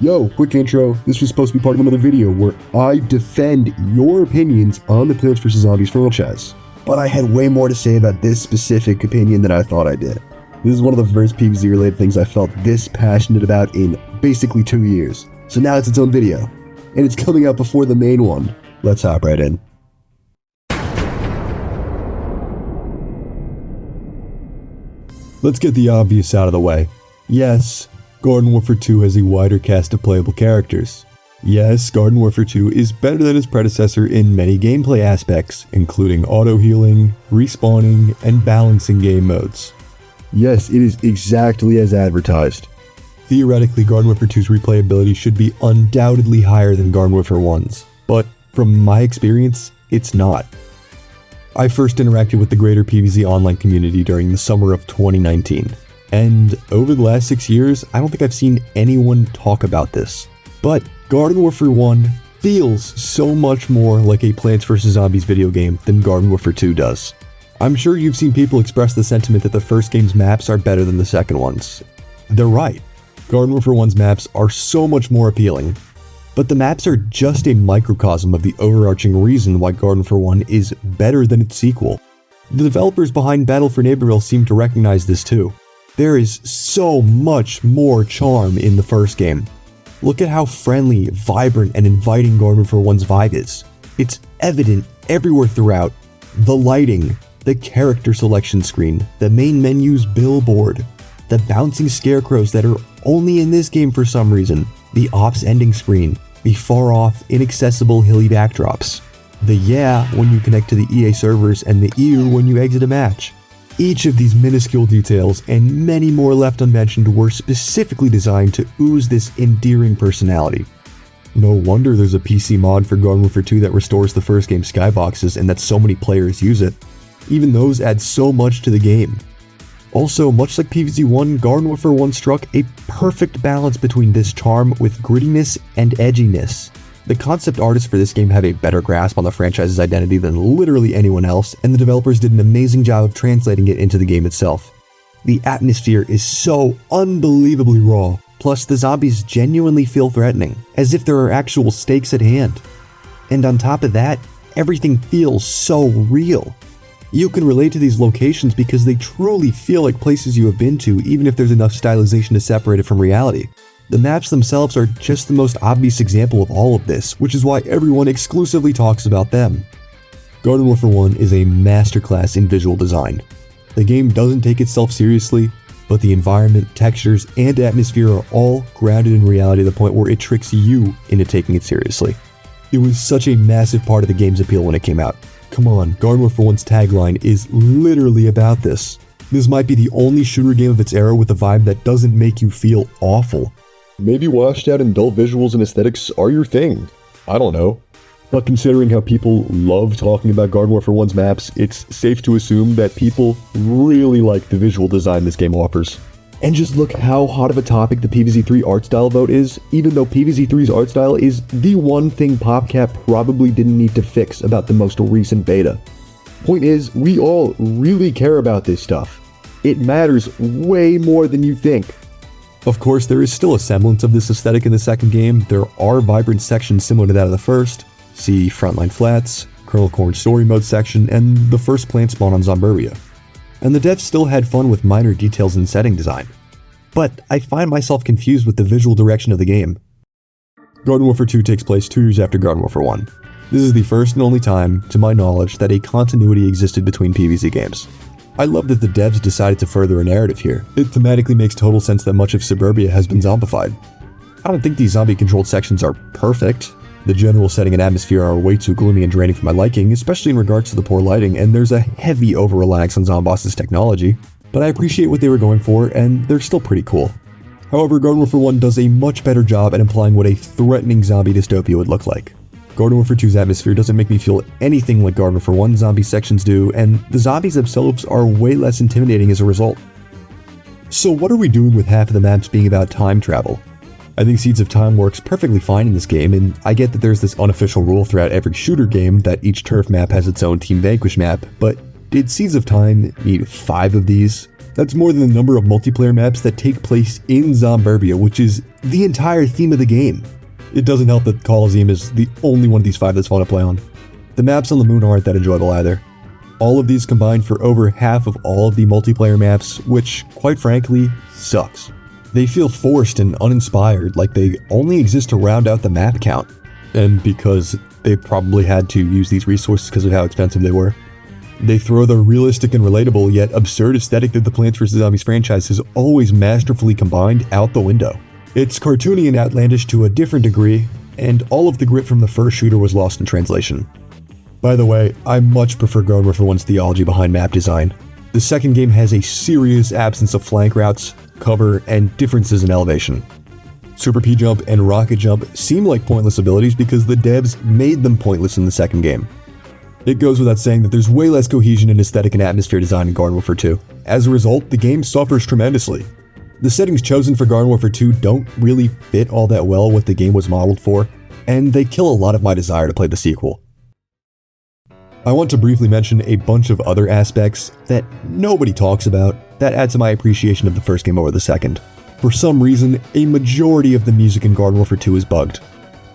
Yo, quick intro. This was supposed to be part of another video where I defend your opinions on the Plants vs. Zombies franchise. But I had way more to say about this specific opinion than I thought I did. This is one of the first PvZ related things I felt this passionate about in basically 2 years. So now it's its own video. And it's coming out before the main one. Let's hop right in. Let's get the obvious out of the way. Yes, Garden Warfare 2 has a wider cast of playable characters. Yes, Garden Warfare 2 is better than its predecessor in many gameplay aspects, including auto-healing, respawning, and balancing game modes. Yes, it is exactly as advertised. Theoretically, Garden Warfare 2's replayability should be undoubtedly higher than Garden Warfare 1's, but from my experience, it's not. I first interacted with the greater PvZ online community during the summer of 2019, and over the last 6 years, I don't think I've seen anyone talk about this. But Garden Warfare 1 feels so much more like a Plants vs. Zombies video game than Garden Warfare 2 does. I'm sure you've seen people express the sentiment that the first game's maps are better than the second ones. They're right. Garden Warfare 1's maps are so much more appealing. But the maps are just a microcosm of the overarching reason why Garden Warfare 1 is better than its sequel. The developers behind Battle for Neighborville seem to recognize this too. There is so much more charm in the first game. Look at how friendly, vibrant, and inviting Garden Warfare 1's vibe is. It's evident everywhere throughout. The lighting, the character selection screen, the main menu's billboard, the bouncing scarecrows that are only in this game for some reason, the ops ending screen, the far-off, inaccessible hilly backdrops, the yeah when you connect to the EA servers and the ew when you exit a match. Each of these minuscule details and many more left unmentioned were specifically designed to ooze this endearing personality. No wonder there's a PC mod for Garden Warfare 2 that restores the first game's skyboxes and that so many players use it. Even those add so much to the game. Also, much like PvZ 1, Garden Warfare 1 struck a perfect balance between this charm with grittiness and edginess. The concept artists for this game have a better grasp on the franchise's identity than literally anyone else, and the developers did an amazing job of translating it into the game itself. The atmosphere is so unbelievably raw, plus the zombies genuinely feel threatening, as if there are actual stakes at hand. And on top of that, everything feels so real. You can relate to these locations because they truly feel like places you have been to, even if there's enough stylization to separate it from reality. The maps themselves are just the most obvious example of all of this, which is why everyone exclusively talks about them. Garden Warfare 1 is a masterclass in visual design. The game doesn't take itself seriously, but the environment, textures, and atmosphere are all grounded in reality to the point where it tricks you into taking it seriously. It was such a massive part of the game's appeal when it came out. Come on, Garden Warfare 1's tagline is literally about this. This might be the only shooter game of its era with a vibe that doesn't make you feel awful. Maybe washed out and dull visuals and aesthetics are your thing. I don't know. But considering how people love talking about Garden Warfare 1's maps, it's safe to assume that people really like the visual design this game offers. And just look how hot of a topic the PvZ 3 art style vote is, even though PvZ 3's art style is the one thing PopCap probably didn't need to fix about the most recent beta. Point is, we all really care about this stuff. It matters way more than you think. Of course, there is still a semblance of this aesthetic in the second game. There are vibrant sections similar to that of the first. See Frontline Flats, Colonel Corn's story mode section, and the first plant spawn on Zomburia. And the devs still had fun with minor details in setting design. But I find myself confused with the visual direction of the game. Garden Warfare 2 takes place 2 years after Garden Warfare 1. This is the first and only time, to my knowledge, that a continuity existed between PvZ games. I love that the devs decided to further a narrative here. It thematically makes total sense that much of suburbia has been zombified. I don't think these zombie-controlled sections are perfect. The general setting and atmosphere are way too gloomy and draining for my liking, especially in regards to the poor lighting, and there's a heavy over-reliance on Zomboss's technology. But I appreciate what they were going for, and they're still pretty cool. However, Garden Warfare 1 does a much better job at implying what a threatening zombie dystopia would look like. Garden Warfare 2's atmosphere doesn't make me feel anything like Garden Warfare 1's zombie sections do, and the zombies themselves are way less intimidating as a result. So what are we doing with half of the maps being about time travel? I think Seeds of Time works perfectly fine in this game, and I get that there's this unofficial rule throughout every shooter game that each turf map has its own Team Vanquish map, but did Seeds of Time need 5 of these? That's more than the number of multiplayer maps that take place in Zomburbia, which is the entire theme of the game. It doesn't help that Coliseum is the only one of these 5 that's fun to play on. The maps on the moon aren't that enjoyable either. All of these combined for over half of all of the multiplayer maps, which, quite frankly, sucks. They feel forced and uninspired, like they only exist to round out the map count. And because they probably had to use these resources because of how expensive they were. They throw the realistic and relatable yet absurd aesthetic that the Plants vs. Zombies franchise has always masterfully combined out the window. It's cartoony and outlandish to a different degree, and all of the grit from the first shooter was lost in translation. By the way, I much prefer Garden Warfare 1's theology behind map design. The second game has a serious absence of flank routes, cover, and differences in elevation. Super P-Jump and Rocket Jump seem like pointless abilities because the devs made them pointless in the second game. It goes without saying that there's way less cohesion in aesthetic and atmosphere design in Garden Warfare 2. As a result, the game suffers tremendously. The settings chosen for Garden Warfare 2 don't really fit all that well what the game was modeled for, and they kill a lot of my desire to play the sequel. I want to briefly mention a bunch of other aspects that nobody talks about that add to my appreciation of the first game over the second. For some reason, a majority of the music in Garden Warfare 2 is bugged.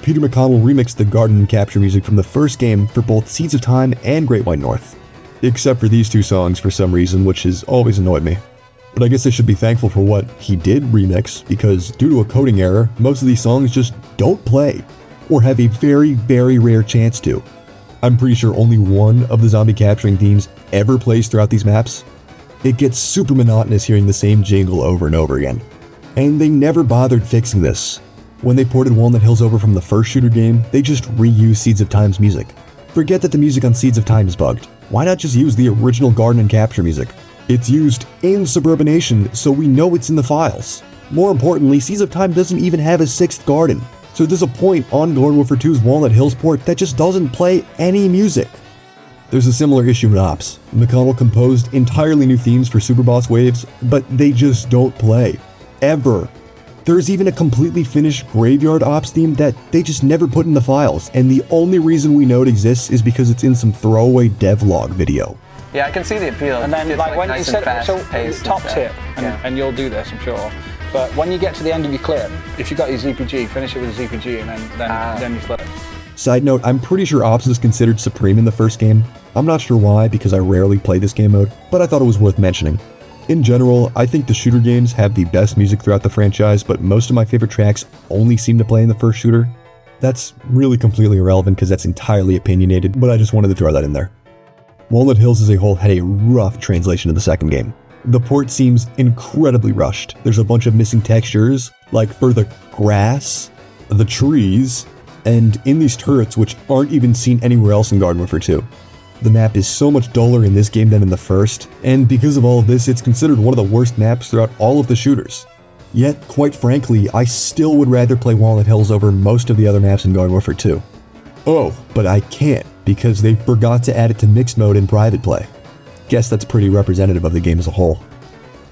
Peter McConnell remixed the garden and capture music from the first game for both Seeds of Time and Great White North. Except for these 2 songs for some reason, which has always annoyed me. But I guess I should be thankful for what he did remix, because due to a coding error, most of these songs just don't play, or have a very, very rare chance to. I'm pretty sure only one of the zombie capturing themes ever plays throughout these maps. It gets super monotonous hearing the same jingle over and over again. And they never bothered fixing this. When they ported Walnut Hills over from the first shooter game, they just reused Seeds of Time's music. Forget that the music on Seeds of Time is bugged. Why not just use the original Garden and Capture music? It's used in Suburbanation, so we know it's in the files. More importantly, Seeds of Time doesn't even have a 6th garden. So there's a point on Garden Warfare 2's Walnut Hills port that just doesn't play any music. There's a similar issue in Ops. McConnell composed entirely new themes for Super Boss waves, but they just don't play. Ever. There's even a completely finished Graveyard Ops theme that they just never put in the files, and the only reason we know it exists is because it's in some throwaway devlog video. Yeah, I can see the appeal. And then, like, when nice you said, fast, so paced top and tip, yeah. and you'll do this, I'm sure, but when you get to the end of your clip, if you've got your ZPG, finish it with a ZPG, and then you flip it. Side note, I'm pretty sure Ops is considered supreme in the first game. I'm not sure why, because I rarely play this game mode, but I thought it was worth mentioning. In general, I think the shooter games have the best music throughout the franchise, but most of my favorite tracks only seem to play in the first shooter. That's really completely irrelevant because that's entirely opinionated, but I just wanted to throw that in there. Walnut Hills as a whole had a rough translation of the second game. The port seems incredibly rushed. There's a bunch of missing textures, like for the grass, the trees, and in these turrets which aren't even seen anywhere else in Garden Warfare 2. The map is so much duller in this game than in the first, and because of all of this, it's considered one of the worst maps throughout all of the shooters. Yet, quite frankly, I still would rather play Walnut Hills over most of the other maps in Garden Warfare 2. Oh, but I can't, because they forgot to add it to mixed mode in private play. Guess that's pretty representative of the game as a whole.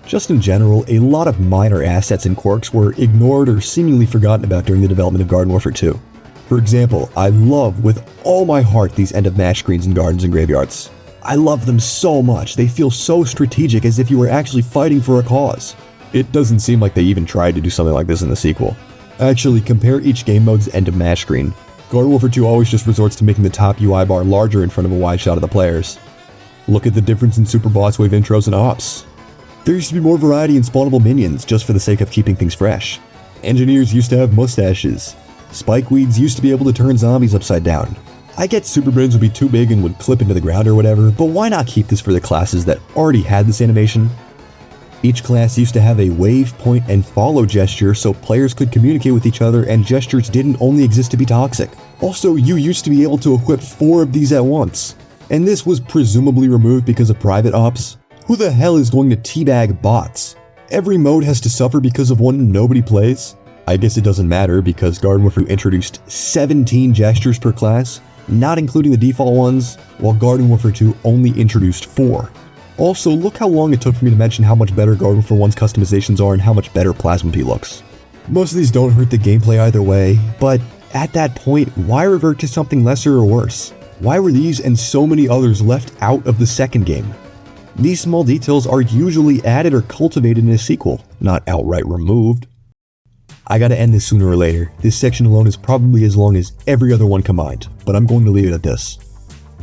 Just in general, a lot of minor assets and quirks were ignored or seemingly forgotten about during the development of Garden Warfare 2. For example, I love with all my heart these end-of-match screens in gardens and graveyards. I love them so much, they feel so strategic as if you were actually fighting for a cause. It doesn't seem like they even tried to do something like this in the sequel. Actually, compare each game mode's end-of-match screen. Garden Warfare 2 always just resorts to making the top UI bar larger in front of a wide shot of the players. Look at the difference in Super Boss Wave intros and Ops. There used to be more variety in spawnable minions just for the sake of keeping things fresh. Engineers used to have mustaches. Spikeweeds used to be able to turn zombies upside down. I get super brains would be too big and would clip into the ground or whatever, but why not keep this for the classes that already had this animation? Each class used to have a wave, point, and follow gesture so players could communicate with each other and gestures didn't only exist to be toxic. Also, you used to be able to equip 4 of these at once. And this was presumably removed because of private ops. Who the hell is going to teabag bots? Every mode has to suffer because of one nobody plays? I guess it doesn't matter because Garden Warfare introduced 17 gestures per class, not including the default ones, while Garden Warfare 2 only introduced 4. Also, look how long it took for me to mention how much better Garden Warfare 1's customizations are and how much better Plasma P looks. Most of these don't hurt the gameplay either way, but at that point, why revert to something lesser or worse? Why were these and so many others left out of the second game? These small details are usually added or cultivated in a sequel, not outright removed. I gotta end this sooner or later. This section alone is probably as long as every other one combined, but I'm going to leave it at this.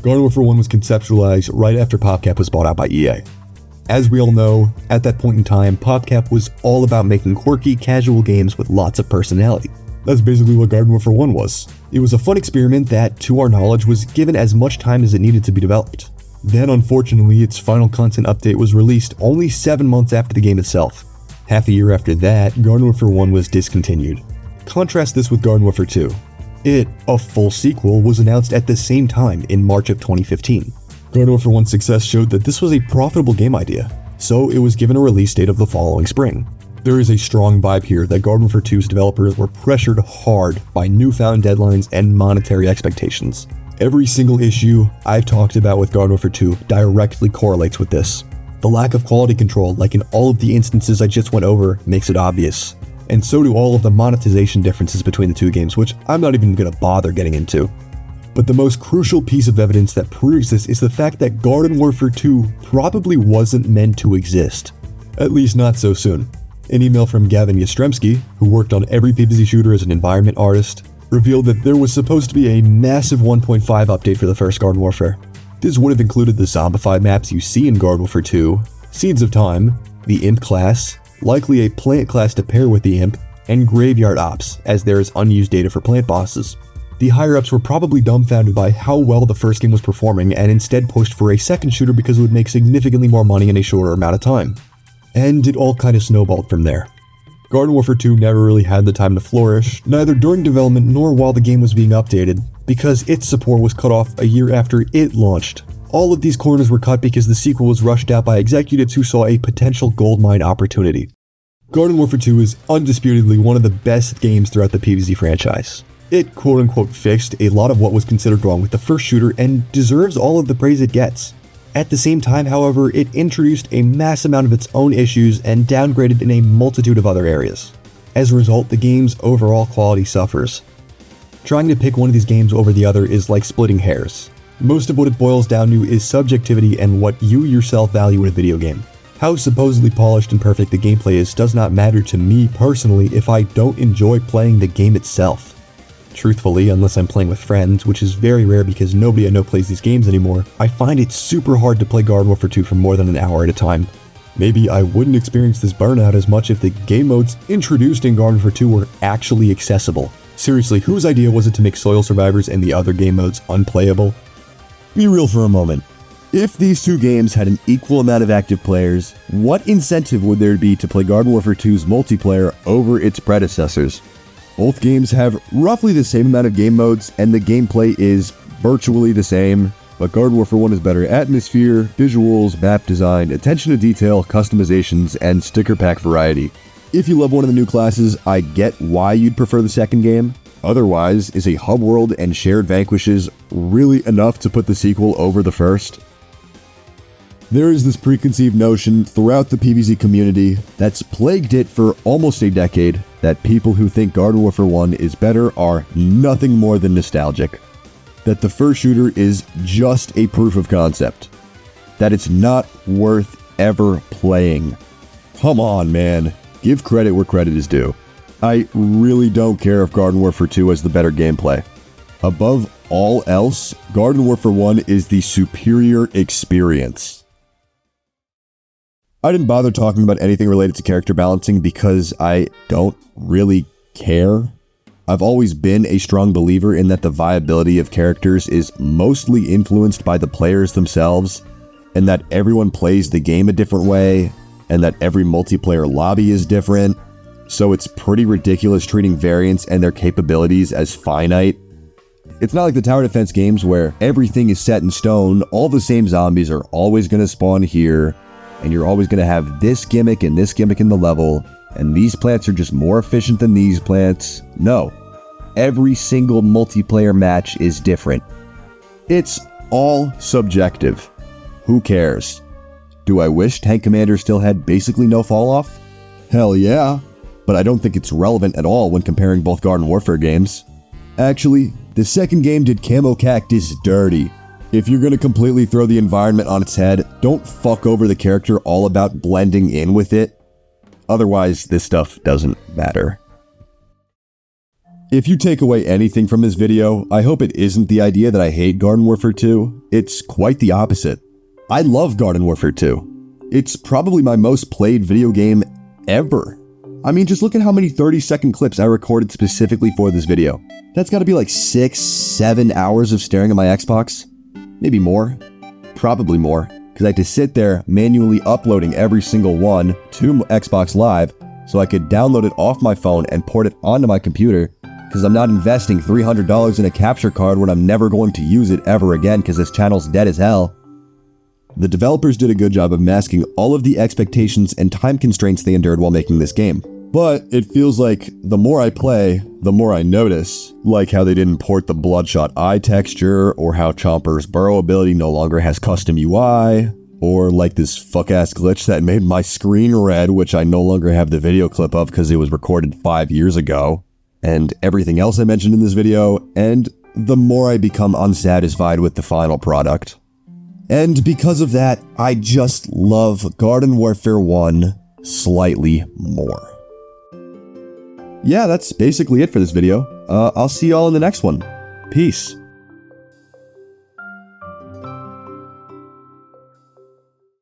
Garden Warfare 1 was conceptualized right after PopCap was bought out by EA. As we all know, at that point in time, PopCap was all about making quirky, casual games with lots of personality. That's basically what Garden Warfare 1 was. It was a fun experiment that, to our knowledge, was given as much time as it needed to be developed. Then, unfortunately, its final content update was released only 7 months after the game itself. Half a year after that, Garden Warfare 1 was discontinued. Contrast this with Garden Warfare 2. It, a full sequel, was announced at the same time in March of 2015. Garden Warfare 1's success showed that this was a profitable game idea, so it was given a release date of the following spring. There is a strong vibe here that Garden Warfare 2's developers were pressured hard by newfound deadlines and monetary expectations. Every single issue I've talked about with Garden Warfare 2 directly correlates with this. The lack of quality control, like in all of the instances I just went over, makes it obvious. And so do all of the monetization differences between the two games, which I'm not even gonna bother getting into. But the most crucial piece of evidence that proves this is the fact that Garden Warfare 2 probably wasn't meant to exist. At least not so soon. An email from Gavin Yastremski, who worked on every PvZ shooter as an environment artist, revealed that there was supposed to be a massive 1.5 update for the first Garden Warfare. This would have included the zombified maps you see in Garden Warfare 2, Seeds of Time, the Imp class, likely a plant class to pair with the Imp, and Graveyard Ops, as there is unused data for plant bosses. The higher-ups were probably dumbfounded by how well the first game was performing and instead pushed for a second shooter because it would make significantly more money in a shorter amount of time. And it all kind of snowballed from there. Garden Warfare 2 never really had the time to flourish, neither during development nor while the game was being updated, because its support was cut off a year after it launched. All of these corners were cut because the sequel was rushed out by executives who saw a potential goldmine opportunity. Garden Warfare 2 is undisputedly one of the best games throughout the PvZ franchise. It quote-unquote fixed a lot of what was considered wrong with the first shooter and deserves all of the praise it gets. At the same time, however, it introduced a mass amount of its own issues and downgraded in a multitude of other areas. As a result, the game's overall quality suffers. Trying to pick one of these games over the other is like splitting hairs. Most of what it boils down to is subjectivity and what you yourself value in a video game. How supposedly polished and perfect the gameplay is does not matter to me personally if I don't enjoy playing the game itself. Truthfully, unless I'm playing with friends, which is very rare because nobody I know plays these games anymore, I find it super hard to play Garden Warfare 2 for more than an hour at a time. Maybe I wouldn't experience this burnout as much if the game modes introduced in Garden Warfare 2 were actually accessible. Seriously, whose idea was it to make Soil Survivors and the other game modes unplayable? Be real for a moment. If these two games had an equal amount of active players, what incentive would there be to play Garden Warfare 2's multiplayer over its predecessors? Both games have roughly the same amount of game modes, and the gameplay is virtually the same, but Garden Warfare 1 is better atmosphere, visuals, map design, attention to detail, customizations, and sticker pack variety. If you love one of the new classes, I get why you'd prefer the second game. Otherwise, is a hub world and shared vanquishes really enough to put the sequel over the first? There is this preconceived notion throughout the PvZ community that's plagued it for almost a decade that people who think Garden Warfare 1 is better are nothing more than nostalgic. That the first shooter is just a proof of concept. That it's not worth ever playing. Come on, man. Give credit where credit is due. I really don't care if Garden Warfare 2 has the better gameplay. Above all else, Garden Warfare 1 is the superior experience. I didn't bother talking about anything related to character balancing because I don't really care. I've always been a strong believer in that the viability of characters is mostly influenced by the players themselves, and that everyone plays the game a different way, and that every multiplayer lobby is different, so it's pretty ridiculous treating variants and their capabilities as finite. It's not like the tower defense games where everything is set in stone, all the same zombies are always going to spawn here, and you're always going to have this gimmick and this gimmick in the level, and these plants are just more efficient than these plants. No. Every single multiplayer match is different. It's all subjective. Who cares? Do I wish Tank Commander still had basically no fall-off? Hell yeah. But I don't think it's relevant at all when comparing both Garden Warfare games. Actually, the second game did Camo Cactus dirty. If you're gonna completely throw the environment on its head, don't fuck over the character all about blending in with it. Otherwise, this stuff doesn't matter. If you take away anything from this video, I hope it isn't the idea that I hate Garden Warfare 2. It's quite the opposite. I love Garden Warfare 2. It's probably my most played video game ever. I mean, just look at how many 30-second clips I recorded specifically for this video. That's gotta be like 6-7 hours of staring at my Xbox. Maybe more. Probably more. Because I had to sit there manually uploading every single one to Xbox Live so I could download it off my phone and port it onto my computer, because I'm not investing $300 in a capture card when I'm never going to use it ever again because this channel's dead as hell. The developers did a good job of masking all of the expectations and time constraints they endured while making this game. But it feels like the more I play, the more I notice, like how they didn't port the bloodshot eye texture, or how Chomper's burrow ability no longer has custom UI, or like this fuck-ass glitch that made my screen red, which I no longer have the video clip of because it was recorded 5 years ago, and everything else I mentioned in this video, and the more I become unsatisfied with the final product. And because of that, I just love Garden Warfare 1 slightly more. Yeah, that's basically it for this video. I'll see y'all in the next one. Peace.